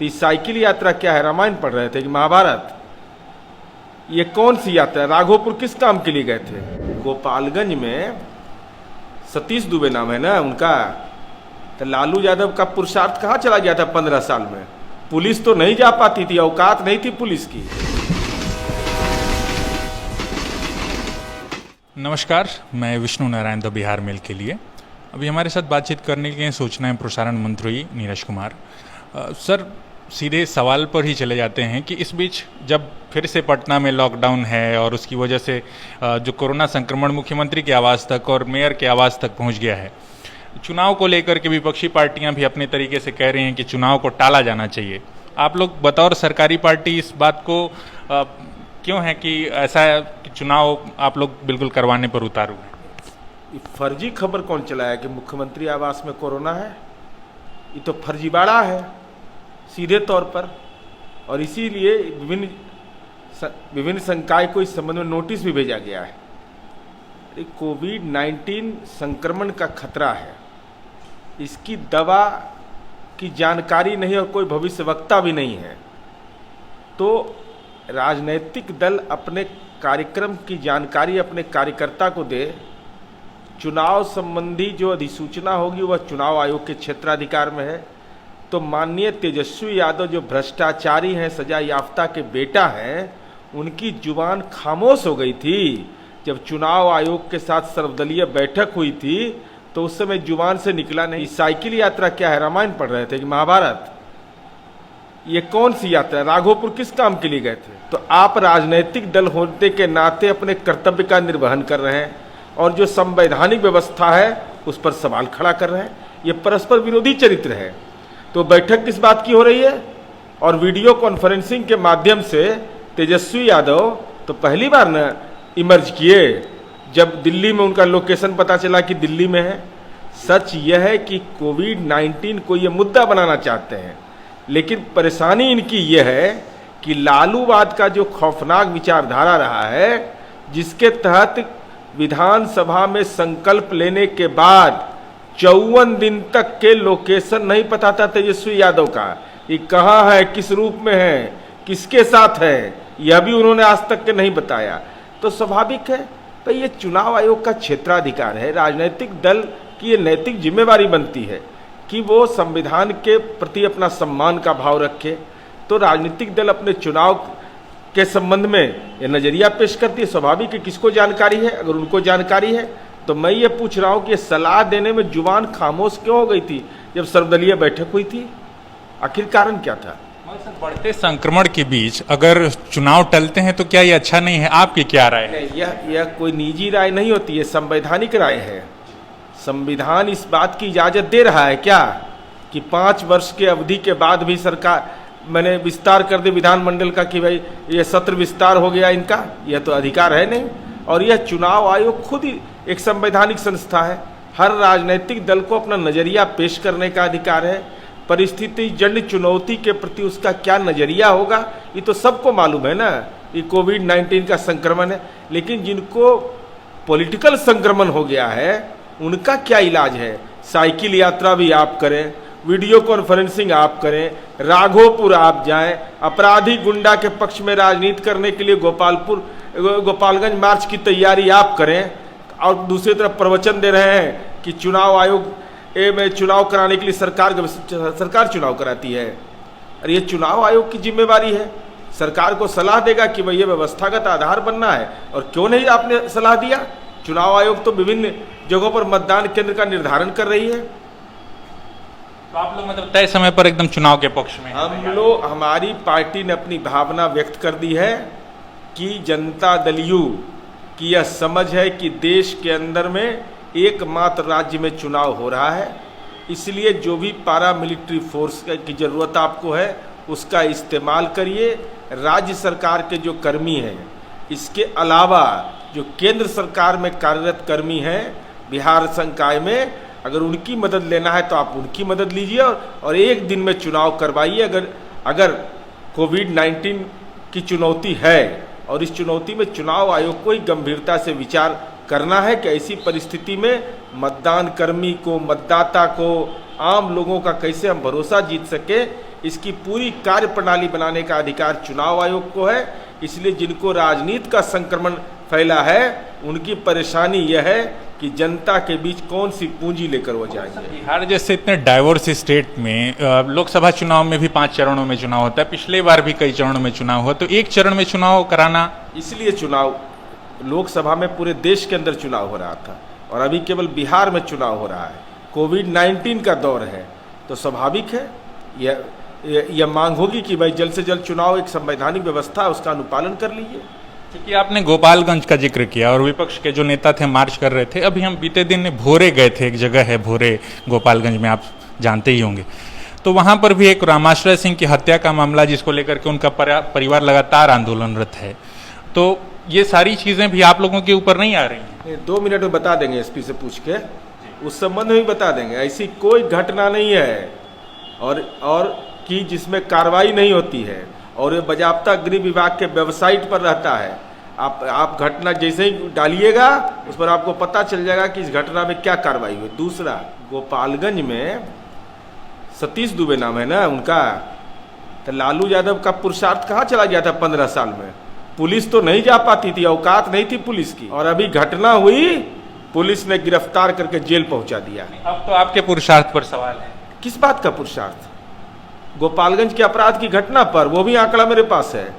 तो इस साइकिल यात्रा क्या है? रामायण पढ़ रहे थे कि महाभारत? ये कौन सी यात्रा? राघोपुर किस काम के लिए गए थे? गोपालगंज में सतीश दुबे नाम है ना उनका, तो लालू यादव का पुरुषार्थ कहाँ चला गया था 15 साल में? पुलिस तो नहीं जा पाती थी, औकात नहीं थी पुलिस की। नमस्कार, मैं विष्णु नारायण द बिहार मेल के लिए। अभी हमारे साथ बातचीत करने के लिए सूचना एवं प्रसारण मंत्री नीरज कुमार। सर, सीधे सवाल पर ही चले जाते हैं कि इस बीच जब फिर से पटना में लॉकडाउन है और उसकी वजह से जो कोरोना संक्रमण मुख्यमंत्री के आवास तक और मेयर के आवास तक पहुंच गया है, चुनाव को लेकर के विपक्षी पार्टियां भी अपने तरीके से कह रही हैं कि चुनाव को टाला जाना चाहिए। आप लोग बतौर सरकारी पार्टी इस बात को क्यों है कि ऐसा कि चुनाव आप लोग बिल्कुल करवाने पर उतारू हैं? फर्जी खबर कौन चलाया कि मुख्यमंत्री आवास में कोरोना है? ये तो फर्जीवाड़ा है सीधे तौर पर, और इसीलिए विभिन्न संकाय को इस संबंध में नोटिस भी भेजा गया है। कोविड-19 संक्रमण का खतरा है, इसकी दवा की जानकारी नहीं और कोई भविष्यवक्ता भी नहीं है, तो राजनीतिक दल अपने कार्यक्रम की जानकारी अपने कार्यकर्ता को दे। चुनाव संबंधी जो अधिसूचना होगी वह चुनाव आयोग के क्षेत्राधिकार में है। तो माननीय तेजस्वी यादव जो भ्रष्टाचारी हैं, सजा याफ्ता के बेटा हैं, उनकी जुबान खामोश हो गई थी। जब चुनाव आयोग के साथ सर्वदलीय बैठक हुई थी तो उस समय जुबान से निकला नहीं। साइकिल यात्रा क्या है? रामायण पढ़ रहे थे कि महाभारत? ये कौन सी यात्रा? राघोपुर किस काम के लिए गए थे? तो आप राजनीतिक दल होने के नाते अपने कर्तव्य का निर्वहन कर रहे हैं और जो संवैधानिक व्यवस्था है उस पर सवाल खड़ा कर रहे हैं। ये परस्पर विरोधी चरित्र है। तो बैठक किस बात की हो रही है? और वीडियो कॉन्फ्रेंसिंग के माध्यम से तेजस्वी यादव तो पहली बार न इमर्ज किए जब दिल्ली में उनका लोकेशन पता चला कि दिल्ली में है। सच यह है कि कोविड-19 को ये मुद्दा बनाना चाहते हैं, लेकिन परेशानी इनकी यह है कि लालूवाद का जो खौफनाक विचारधारा रहा है, जिसके तहत विधानसभा में संकल्प लेने के बाद 54 दिन तक के लोकेशन नहीं पता था तेजस्वी यादव का, ये कहाँ है, किस रूप में है, किसके साथ है, यह भी उन्होंने आज तक के नहीं बताया। तो स्वाभाविक है भाई, ये चुनाव आयोग का क्षेत्राधिकार है। राजनीतिक दल की ये नैतिक जिम्मेवारी बनती है कि वो संविधान के प्रति अपना सम्मान का भाव रखे। तो राजनीतिक दल अपने चुनाव के संबंध में ये नजरिया पेश करती है। स्वाभाविक है, किसको जानकारी है? अगर उनको जानकारी है तो मैं ये पूछ रहा हूँ कि सलाह देने में जुबान खामोश क्यों हो गई थी जब सर्वदलीय बैठक हुई थी? आखिर कारण क्या था? बढ़ते संक्रमण के बीच अगर चुनाव टलते हैं तो क्या ये अच्छा नहीं है? आपकी क्या राय है? यह कोई निजी राय नहीं होती है, संवैधानिक राय है। संविधान इस बात की इजाजत दे रहा है क्या कि 5 वर्ष के अवधि के बाद भी सरकार मैंने विस्तार कर दे विधानमंडल का कि भाई ये सत्र विस्तार हो गया इनका? यह तो अधिकार है नहीं। और यह चुनाव आयोग खुद ही एक संवैधानिक संस्था है। हर राजनीतिक दल को अपना नजरिया पेश करने का अधिकार है। परिस्थिति जन्य चुनौती के प्रति उसका क्या नजरिया होगा ये तो सबको मालूम है ना। ये कोविड-19 का संक्रमण है, लेकिन जिनको पॉलिटिकल संक्रमण हो गया है उनका क्या इलाज है? साइकिल यात्रा भी आप करें, वीडियो कॉन्फ्रेंसिंग आप करें, राघोपुर आप जाएं, अपराधी गुंडा के पक्ष में राजनीति करने के लिए गोपालगंज मार्च की तैयारी आप करें, और दूसरी तरफ प्रवचन दे रहे हैं कि चुनाव आयोग में चुनाव कराने के लिए सरकार चुनाव कराती है। अरे ये चुनाव आयोग की जिम्मेवारी है, सरकार को सलाह देगा कि भाई ये व्यवस्थागत आधार बनना है। और क्यों नहीं आपने सलाह दिया? चुनाव आयोग तो विभिन्न जगहों पर मतदान केंद्र का निर्धारण कर रही है। तो आप लोग मतलब तय समय पर एकदम चुनाव के पक्ष में? हमारी पार्टी ने अपनी भावना व्यक्त कर दी है कि जनता दल यू की यह समझ है कि देश के अंदर में एकमात्र राज्य में चुनाव हो रहा है, इसलिए जो भी पारामिलिट्री फोर्स की जरूरत आपको है उसका इस्तेमाल करिए। राज्य सरकार के जो कर्मी हैं, इसके अलावा जो केंद्र सरकार में कार्यरत कर्मी हैं बिहार संकाय में, अगर उनकी मदद लेना है तो आप उनकी मदद लीजिए और एक दिन में चुनाव करवाइए। अगर कोविड-19 की चुनौती है और इस चुनौती में चुनाव आयोग को ही गंभीरता से विचार करना है कि ऐसी परिस्थिति में मतदान कर्मी को, मतदाता को, आम लोगों का कैसे हम भरोसा जीत सके इसकी पूरी कार्य प्रणाली बनाने का अधिकार चुनाव आयोग को है। इसलिए जिनको राजनीति का संक्रमण फैला है उनकी परेशानी यह है कि जनता के बीच कौन सी पूंजी लेकर वो जाएंगे। बिहार जैसे इतने डाइवर्स स्टेट में लोकसभा चुनाव में भी 5 चरणों में चुनाव होता है, पिछले बार भी कई चरणों में चुनाव हुआ, तो एक चरण में चुनाव कराना, इसलिए चुनाव लोकसभा में पूरे देश के अंदर चुनाव हो रहा था और अभी केवल बिहार में चुनाव हो रहा है। कोविड-19 का दौर है तो स्वाभाविक है यह मांग होगी कि भाई जल्द से जल्द चुनाव, एक संवैधानिक व्यवस्था, उसका अनुपालन कर लीजिए। क्योंकि आपने गोपालगंज का जिक्र किया और विपक्ष के जो नेता थे मार्च कर रहे थे, अभी हम बीते दिन भोरे गए थे, एक जगह है भोरे गोपालगंज में, आप जानते ही होंगे, तो वहाँ पर भी एक रामाश्रय सिंह की हत्या का मामला जिसको लेकर के उनका परिवार लगातार आंदोलनरत है, तो ये सारी चीज़ें भी आप लोगों के ऊपर नहीं आ रही हैं? 2 मिनट में बता देंगे, एसपी से पूछ के उस संबंध में भी बता देंगे। ऐसी कोई घटना नहीं है और कि जिसमें कार्रवाई नहीं होती है, और ये बाजाप्ता गृह विभाग के वेबसाइट पर रहता है। आप घटना जैसे ही डालिएगा उस पर आपको पता चल जाएगा कि इस घटना में क्या कार्रवाई हुई। दूसरा, गोपालगंज में सतीश दुबे नाम है ना उनका, तो लालू यादव का पुरुषार्थ कहाँ चला गया था 15 साल में? पुलिस तो नहीं जा पाती थी, औकात नहीं थी पुलिस की, और अभी घटना हुई पुलिस ने गिरफ्तार करके जेल पहुंचा दिया। अब तो आपके पुरुषार्थ पर सवाल है। किस बात का पुरुषार्थ? गोपालगंज के अपराध की घटना पर, वो भी आंकड़ा मेरे पास है।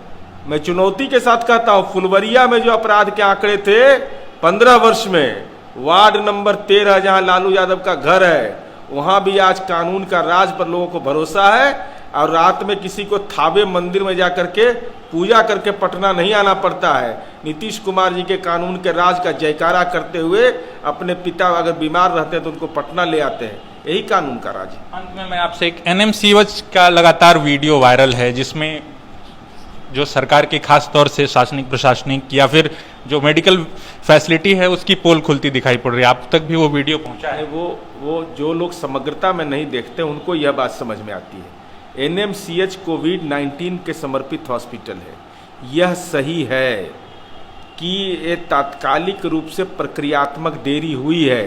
मैं चुनौती के साथ कहता हूं, फुलवरिया में जो अपराध के आंकड़े थे 15 वर्ष में, वार्ड नंबर 13 जहां लालू यादव का घर है, वहां भी आज कानून का राज पर लोगों को भरोसा है। और रात में किसी को थावे मंदिर में जाकर के पूजा करके पटना नहीं आना पड़ता है। नीतीश कुमार जी के कानून के राज का जयकारा करते हुए अपने पिता अगर बीमार रहते हैं तो उनको पटना ले आते हैं। यही कानून का राज है। अंत में मैं आपसे, एक एनएमसीएच का लगातार वीडियो वायरल है जिसमें जो सरकार के खास तौर से शासनिक प्रशासनिक या फिर जो मेडिकल फैसिलिटी है उसकी पोल खुलती दिखाई पड़ रही है, आप तक भी वो वीडियो पहुंचा है? वो जो लोग समग्रता में नहीं देखते उनको यह बात समझ में आती है। एनएमसीएच कोविड-19 के समर्पित हॉस्पिटल है। यह सही है कि ये तात्कालिक रूप से प्रक्रियात्मक देरी हुई है,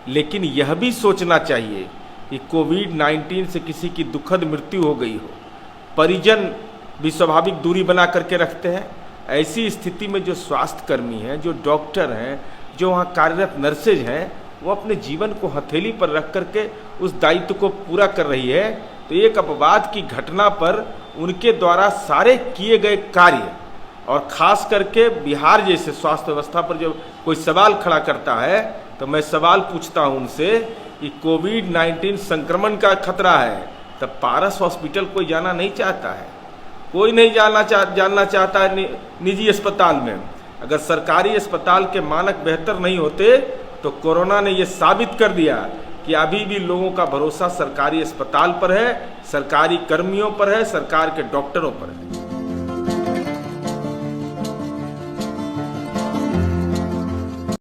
लेकिन यह भी सोचना चाहिए कि कोविड-19 से किसी की दुखद मृत्यु हो गई हो, परिजन भी स्वाभाविक दूरी बना करके रखते हैं। ऐसी स्थिति में जो स्वास्थ्य कर्मी हैं, जो डॉक्टर हैं, जो वहाँ कार्यरत नर्सेज हैं, वो अपने जीवन को हथेली पर रख करके उस दायित्व को पूरा कर रही है। तो एक अपवाद की घटना पर उनके द्वारा सारे किए गए कार्य, और खास करके बिहार जैसे स्वास्थ्य व्यवस्था पर जब कोई सवाल खड़ा करता है तो मैं सवाल पूछता हूं उनसे कि कोविड-19 संक्रमण का खतरा है, तब पारस हॉस्पिटल कोई जाना नहीं चाहता है, कोई नहीं जानना चाहता है निजी अस्पताल में। अगर सरकारी अस्पताल के मानक बेहतर नहीं होते तो कोरोना ने यह साबित कर दिया कि अभी भी लोगों का भरोसा सरकारी अस्पताल पर है, सरकारी कर्मियों पर है, सरकार के डॉक्टरों पर है।